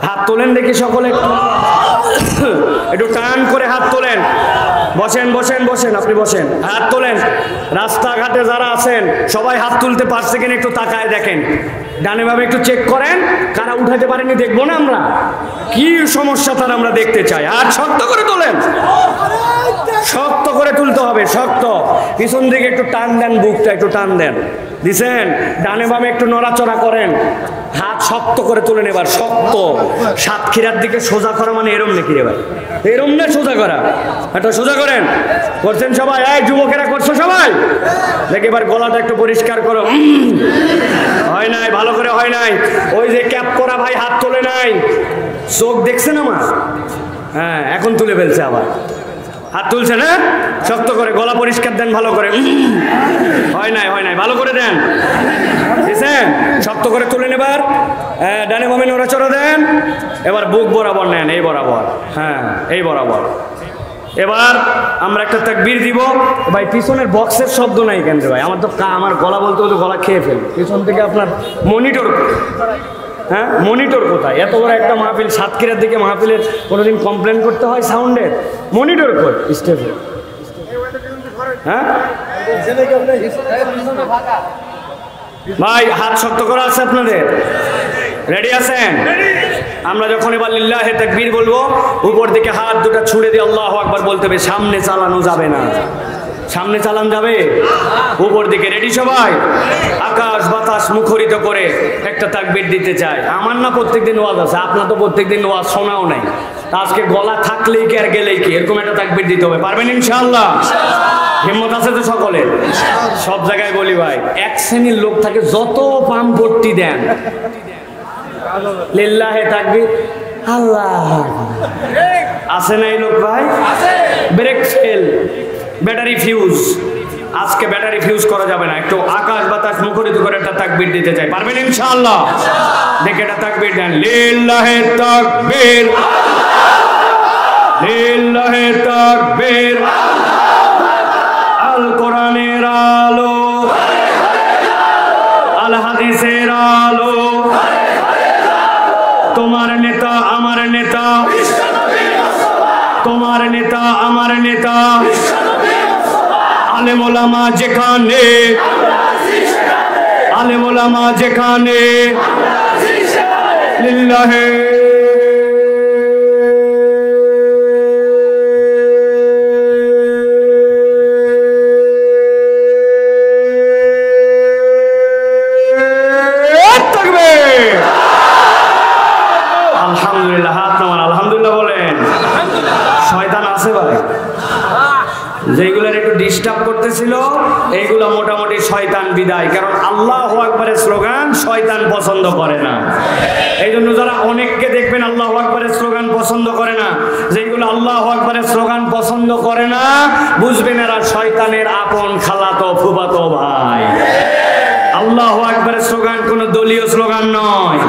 হাত তোলেন দেখি সকলে, একটু টান করে হাত তোলেন। বসেন বসেন বসেন, আপনি বসেন, হাত তোলেন। রাস্তাঘাটে যারা আছেন সবাই হাত তুলতে পারছে কিনা একটু তাকায় দেখেন, ডানে ভাবে একটু চেক করেন, কারা উঠাতে পারেনি দেখবো না আমরা, কি সমস্যা তার আমরা দেখতে চাই। আর শক্ত করে তোলেন, শক্ত করে তুলতে হবে, শক্ত। পিছন দিকে একটু টান দেন, বুকটা একটু টান দেন, দিছেন। ডানে বামে একটু নড়াচড়া করেন, হাত শক্ত করে তুলেন। এবার শক্ত, সাতক্ষীরার দিকে সোজা করা মানে এরম নাকি রে ভাই? এরম না সোজা করা, এটা সোজা করেন। করছেন সবাই? এই যুবকেরা করছো সবাই? দেখি এবার গলাটা একটু পরিষ্কার করো। হয় নাই, ভালো করে হয় নাই। ওই যে ক্যাপ পরা ভাই হাত তোলে নাই, চোখ দেখছেন আমার? হ্যাঁ, এখন তুলে ফেলছে আবার, হাত তুলছে না? শক্ত করে গলা পরিষ্কার দেন, ভালো করে। হয় নাই, হয় নাই, ভালো করে দেন, বুঝছেন? শক্ত করে তুলেন। এবার ডানে বামে নড়াচড়া দেন। এবার বুক বরাবর নেন, এই বরাবর, হ্যাঁ এই বরাবর। এবার আমরা একটা তাকবীর দিব। ভাই পিছনের বক্সের শব্দ নাই কেন রে ভাই? আমার তো আমার গলা বলতে বলতে গলা খেয়ে ফেল। পিছন থেকে আপনার মনিটর, হ্যাঁ মনিটর কোথায়? এত বড় একটা মাহফিল, সাতক্ষীরার দিকে মাহফিলের কোনোদিন কমপ্লেন করতে হয় সাউন্ডের? মনিটর কই স্টেজে? হ্যাঁ ভাই, হাত শক্ত করা আছে আপনাদের? রেডি আছেন? আমরা যখন এবার লিল্লাহে তাকবীর বলবো, উপর দিকে হাত দুটো ছুড়ে দিয়ে আল্লাহু আকবার বলতে হবে। সামনে চালানো যাবে না, সামনে চালান যাবে? উপর দিকে। রেডি সবাই? আকাশ বাতাস মুখরিত করে একটা তাকবীর দিতে চাই। আমার না প্রত্যেকদিন ওয়াজ আছে, আপনার তো প্রত্যেকদিন ওয়াজ শোনাও নাই, আজকে গলা থাকলেই কি আর গেলেই কি, এরকম একটা তাকবীর দিতে হবে। পারবেন ইনশাআল্লাহ? হিম্মত আছে তো সকলের? সব জায়গায় বলি ভাই, এক শ্রেণীর লোক থাকে, যত পাম ভর্তি দেন লিল্লাহে তাকবীর আল্লাহ, আছে না এই লোক ভাই? Brake fail, battery fuse. আজকে ব্যাটারি ফিউজ করা যাবে না, একটু আকাশ বাতাস মুখরিত করে একটা তাকবীর দিতে চাই। পারবেন ইনশাআল্লাহ? দেখে একটা তাকবীর দেন। লিল্লাহে তাকবীর, লিল্লাহে তাকবীর। আল কোরআনের আলো, আল হাদিসের আলো, তোমার নেতা আমার নেতা, তোমার নেতা আমার নেতা। আলেম ওলামা যেখানে, আলেম ওলামা যেখানে, লিল্লাহে আলহামদুলিল্লাহ। হাত নামান, আলহামদুলিল্লাহ বলেন। শয়তান আছে ভাই, যেগুলোর একটু ডিস্টার্ব করতেছিল এইগুলো মোটামুটি শয়তান বিদায়। কারণ আল্লাহু আকবারের স্লোগান শয়তান পছন্দ করে না। এই জন্য যারা অনেককে দেখবেন আল্লাহু আকবারের স্লোগান পছন্দ করে না, যেগুলো আল্লাহু আকবারের স্লোগান পছন্দ করে না, বুঝবেন এরা শয়তানের আপন খালাতো ফুফাতো ভাই। আল্লাহু আকবারের স্লোগান কোনো দলীয় স্লোগান নয়,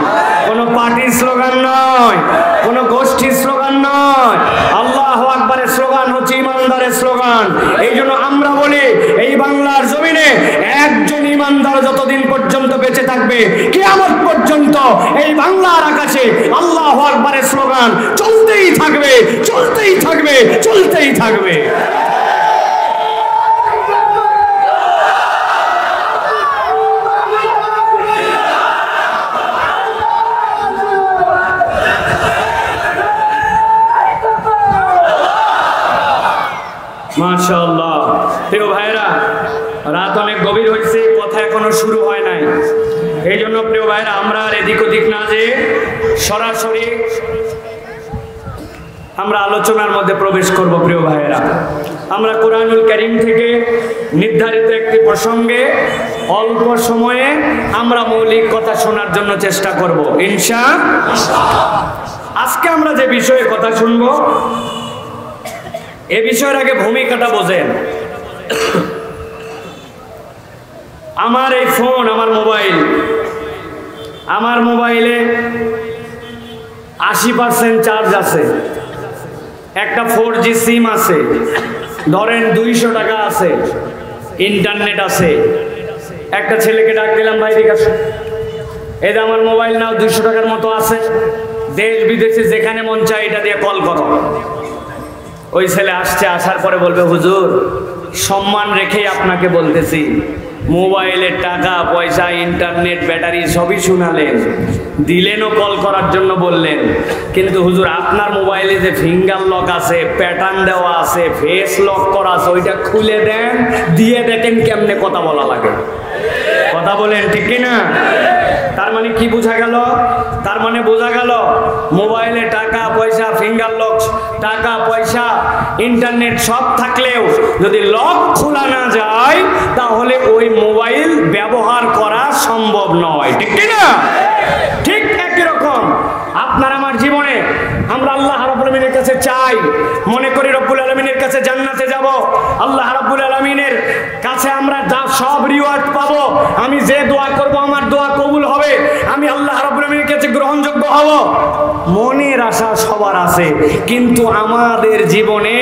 কোনো পার্টির স্লোগান নয়, কোনো গোষ্ঠীর স্লোগান নয়। আল্লাহু আকবারের স্লোগান হচ্ছে ইমানদারের স্লোগান। এই জন্য আমরা বলি, এই বাংলার জমিনে একজন ইমানদার যতদিন পর্যন্ত বেঁচে থাকবে, কিয়ামত পর্যন্ত এই বাংলার আকাশে আল্লাহু আকবারের স্লোগান চলতেই থাকবে, চলতেই থাকবে, চলতেই থাকবে। মাশাআল্লাহ। প্রিয় ভাইরা, রাত অনেক গভীর হয়েছে, কথা এখনো শুরু হয় নাই। এই জন্য প্রিয় ভাইরা, আমরা আর এদিক ওদিক না যে সরাসরি আমরা আলোচনার মধ্যে প্রবেশ করব। প্রিয় ভাইরা, আমরা কোরআনুল কারীম থেকে নির্ধারিত একটি প্রসঙ্গে অল্প সময়ে আমরা মৌলিক কথা শোনার জন্য চেষ্টা করব ইনশাআল্লাহ। আজকে আমরা যে বিষয়ে কথা শুনবো, এ বিষয়ের আগে ভূমিকাটা বোঝেন। আমার এই ফোন, আমার মোবাইলে 80% চার্জ আছে, একটা 4G সিম আছে, ধরেন 200 টাকা আছে, ইন্টারনেট আছে। একটা ছেলেকে ডাক দিলাম, ভাই ঠিক আছে, এই যে আমার মোবাইল নাও, 200 টাকার মতো আছে, দেশ বিদেশে যেখানে মন চায় এটা দিয়ে কল করো। ওই ছেলে আসছে, আসার পরে বলবে হুজুর সম্মান রেখেই আপনাকে বলতেছি, মোবাইলের টাকা পয়সা ইন্টারনেট ব্যাটারি সবই শুনালেন, দিলেনও কল করার জন্য বললেন, কিন্তু হুজুর আপনার মোবাইলে যে ফিঙ্গার লক আছে, প্যাটার্ন দেওয়া আছে, ফেস লক করা আছে, ওইটা খুলে দেন, দিয়ে দেখেন কেমনে কথা বলা লাগে। কথা বলেন ঠিক কিনা? তার মানে কি বোঝা গেল? তার মানে বোঝা গেল মোবাইলে টাকা পয়সা, ফিঙ্গার লক, টাকা পয়সা ইন্টারনেট সব থাকলেও যদি লক খোলা না যায় তাহলে ওই মোবাইল ব্যবহার করা সম্ভব নয়। ঠিক কিনা? ঠিক একই রকম আপনার আমার জীবনে আমরা আল্লাহ রাব্বুল আলামিনের কাছে চাই, মনে করি রব্বুল আলামিনের কাছে জান্নাতে যাব, আল্লাহ রাব্বুল আলামিনের কাছে আমরা যা সব রিওয়ার্ড পাবো, আমি যে দোয়া করব আমার দোয়া কবুল হবে, আমি আল্লাহ রাব্বুল আলামিনের কাছে গ্রহণযোগ্য হব। মনের আশা সবার আছে, কিন্তু আমাদের জীবনে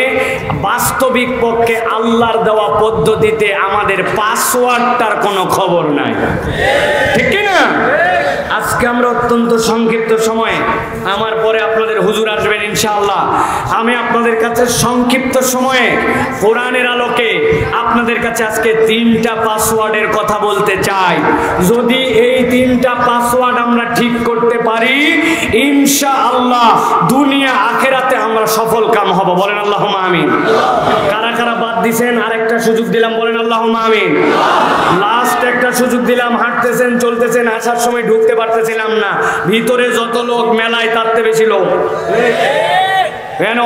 বাস্তবিক পক্ষে আল্লাহর দেওয়া পদ্ধতিতে আমাদের পাসওয়ার্ডটার কোনো খবর নাই। ঠিক কি না? আজকে আমরা অত্যন্ত সংক্ষিপ্ত সময়ে, আমার পরে আপনাদের হুজুর আসবেন ইনশাআল্লাহ, আমি আপনাদের কাছে সংক্ষিপ্ত সময়ে কোরআনের আলোকে আপনাদের কাছে আজকে 3টা পাসওয়ার্ডের কথা বলতে চাই। যদি এই 3টা পাসওয়ার্ড আমরা ঠিক করতে পারি ইনশাআল্লাহ দুনিয়া আখেরাতে আমরা সফল কাম হব। বলেন আল্লাহুম্মা আমিন। কারা কারা বাদ দিবেন? আরেকটা সুযোগ দিলাম, বলেন আল্লাহুম্মা আমিন। লাস্ট একটা সুযোগ দিলাম, হাঁটতেছেন চলতেছেন, আসার সময় ঢুকতে পারতেছিলাম না, ভিতরে যত লোক মেলায় তার চেয়ে বেশি লোক।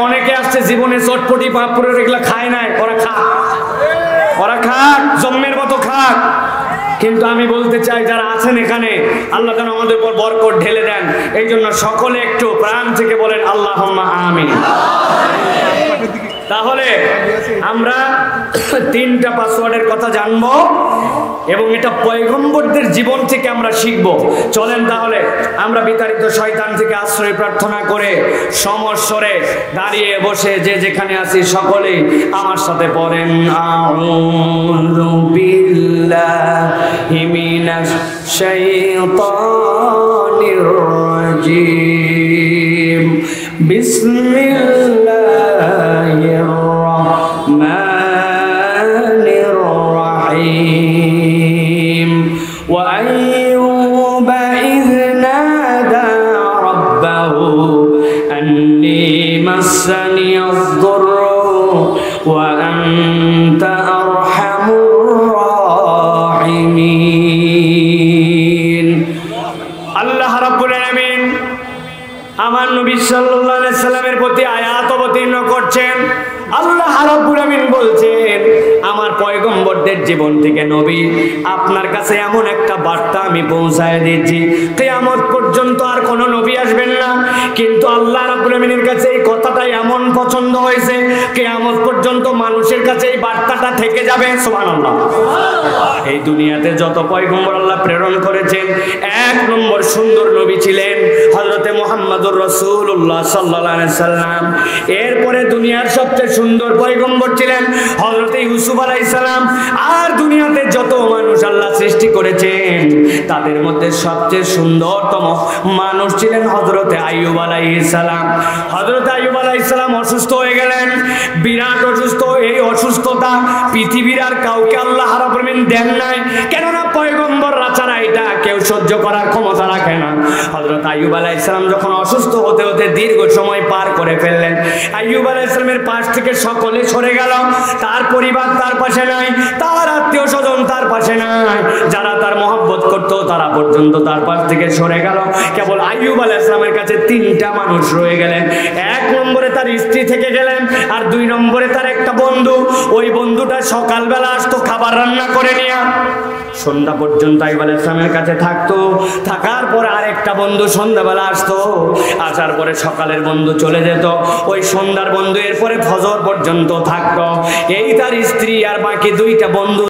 অনেকে আসছে জীবনে চটপটি পাঁপড় এগুলা খায় নাই, ওরা খাক জম্মের মতো খাক, কিন্তু আমি বলতে চাই যারা আছেন এখানে আল্লাহ যেন আমাদের উপর বরকত ঢেলে দেন, এই জন্য সকলে একটু প্রাণ থেকে বলেন আল্লাহুম্মা আমিন। তাহলে আমরা 3টা পাসওয়ার্ডের কথা জানবো এবং এটা পয়গম্বরদের জীবন থেকে আমরা শিখব। চলেন তাহলে আমরা বিতাড়িত শয়তান থেকে আশ্রয় প্রার্থনা করে সমস্বরে দাঁড়িয়ে বসে যে যেখানে আছি সকলেই আমার সাথে পড়েন আউযু বিল্লাহি মিনাশ শাইতানির রাজিম বিসমিল্লাহির রাহমানির রাহিম ওয়া আইয়ুবা ইয নাদা রাব্বাহু আন্নী মাসসানিয়াদ দুররু ওয়া আনতা আরহামুর রাহিমিন। আল্লাহ রাব্বুল আলামিন আমার নবী সাল্লাল্লাহু আলাইহি সাল্লামের প্রতি আয়াত অবতীর্ণ করছেন। আল্লাহ রাব্বুল আমিন বলছেন আমার পয়গম্বরদের জীবন থেকে নবী আপনার কাছে এমন একটা বার্তা আমি পৌঁছায় দিয়েছি, কিয়ামত পর্যন্ত আর কোনো নবী আসবেন না, কিন্তু আল্লাহ রাব্বুল আমিনের কাছে এই কথাটা এমন পছন্দ হয়েছে কিয়ামত পর্যন্ত মানুষের কাছে এই বার্তাটা থেকে যাবে। সুবহানাল্লাহ। এই দুনিয়াতে যত পয়গম্বর আল্লাহ প্রেরণ করেছেন 1 নম্বর সুন্দর নবী ছিলেন হযরতে মুহাম্মদুর রাসূলুল্লাহ সাল্লাল্লাহু আলাইহি সাল্লাম। এরপরে দুনিয়ার সবচেয়ে সুন্দর পয়গম্বর ছিলেন হযরতে ইউসুফ আলাইহিস সালাম। আর দুনিয়াতে যত মানুষ আল্লাহ সৃষ্টি করেছেন তাদের মধ্যে সবচেয়ে সুন্দরতম মানুষ ছিলেন হযরতে আইয়ুব আলাইহিস সালাম। হযরতে আইয়ুব আলাইহিস সালাম অসুস্থ হয়ে গেলেন, বিরাট অসুস্থ। এই অসুস্থতা পৃথিবীর আর কাউকে আল্লাহ রাব্বুল আমিন দেন নাই, কেননা পয়গম্বররা ছাড়া এটা কেউ সহ্য করার ক্ষমতা রাখে না। হযরত আইয়ুব আলাইহিস সালাম যখন অসুস্থ হতে হতে দীর্ঘ সময় পার করে ফেললেন, আইয়ুব আলাইহিস সালামের পাশ থেকে সকলে সরে গেল, তার পরিবার তার পাশে নাই, তার আত্মীয় স্বজন তার পাশে নাই, যারা তার মহব্বত করত তারা পর্যন্ত তার পাশ থেকে সরে গেল। কেবল আইয়ুব আলাইহিস সালামের কাছে 3টা মানুষ রয়ে গেলেন। 1 নম্বরে তার স্ত্রী থেকে গেলেন, আর 2 নম্বরে তার একটা বন্ধু। ওই বন্ধুটা সকালবেলা আসতো খাবার রান্না করে নিয়ে, সন্ধ্যা পর্যন্ত আইয়ুব আলাইহিস সালামের কাছে থাকতো, থাকার পরে আরেকটা বন্ধু সন্ধ্যাবেলা আসতো, আসার পরে সকালের বন্ধু চলে যেত, ওই সন্ধ্যার বন্ধু এরপরে ফজর পর্যন্ত থাকতো। এই তার স্ত্রী আর বাকি 2টা বন্ধু